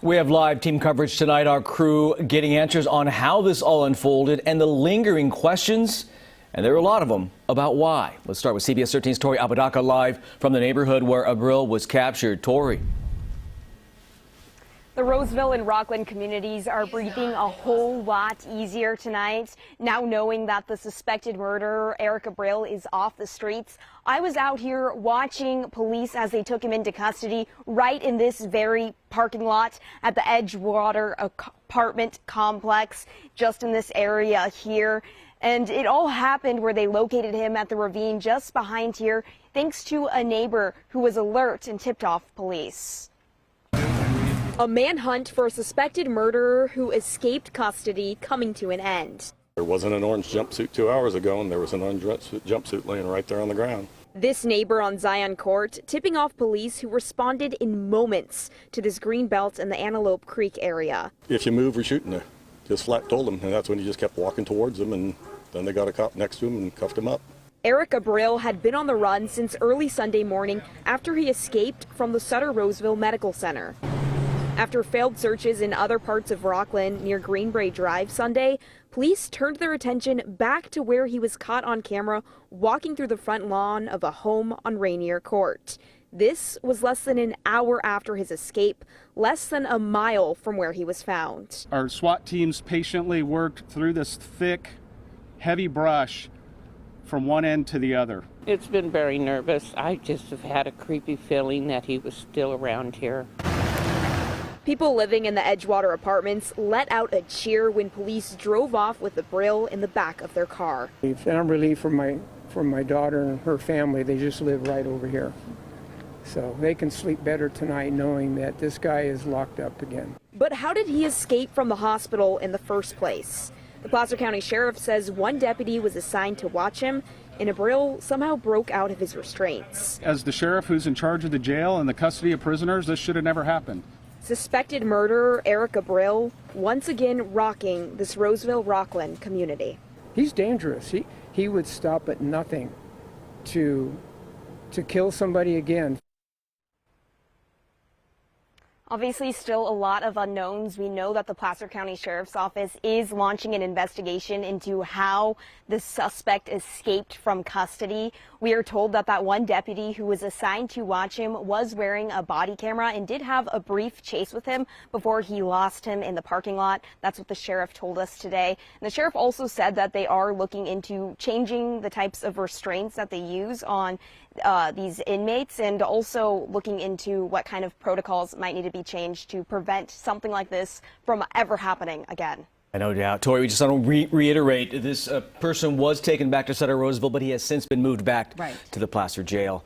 We have live team coverage tonight. Our crew getting answers on how this all unfolded and the lingering questions, and there are a lot of them, about why. Let's start with CBS 13's Tori Apodaca live from the neighborhood where Abril was captured. Tori. The Roseville and Rocklin communities are breathing a whole lot easier tonight, now knowing that the suspected murderer, Eric Abril, is off the streets. I was out here watching police as they took him into custody right in this very parking lot at the Edgewater apartment complex, just in this area here. And it all happened where they located him at the ravine just behind here, thanks to a neighbor who was alert and tipped off police. A manhunt for a suspected murderer who escaped custody coming to an end. There wasn't an orange jumpsuit 2 hours ago, and there was an undressed jumpsuit laying right there on the ground. This neighbor on Zion Court tipping off police who responded in moments to this greenbelt in the Antelope Creek area. If you move, we're shooting you. Just flat told him, and that's when he just kept walking towards them, and then they got a cop next to him and cuffed him up. Eric Abril had been on the run since early Sunday morning after he escaped from the Sutter Roseville Medical Center. After failed searches in other parts of Rocklin near Greenbelt Drive Sunday, police turned their attention back to where he was caught on camera walking through the front lawn of a home on Rainier Court. This was less than an hour after his escape, less than a mile from where he was found. Our SWAT teams patiently worked through this thick, heavy brush from one end to the other. It's been very nervous. I just have had a creepy feeling that he was still around here. People living in the Edgewater apartments let out a cheer when police drove off with Abril in the back of their car. I found relief for my daughter and her family. They just live right over here. So they can sleep better tonight knowing that this guy is locked up again. But how did he escape from the hospital in the first place? The Placer County Sheriff says one deputy was assigned to watch him, and Abril somehow broke out of his restraints. As the sheriff who's in charge of the jail and the custody of prisoners, this should have never happened. Suspected murderer Eric Abril once again rocking this Roseville-Rocklin community. He's dangerous. He would stop at nothing to kill somebody again. Obviously, still a lot of unknowns. We know that the Placer County Sheriff's Office is launching an investigation into how the suspect escaped from custody. We are told that that one deputy who was assigned to watch him was wearing a body camera and did have a brief chase with him before he lost him in the parking lot. That's what the sheriff told us today. And the sheriff also said that they are looking into changing the types of restraints that they use on these inmates, and also looking into what kind of protocols might need to be changed to prevent something like this from ever happening again. No doubt. Tori, we just want to reiterate, this person was taken back to Sutter Roseville, but he has since been moved back to the Placer jail.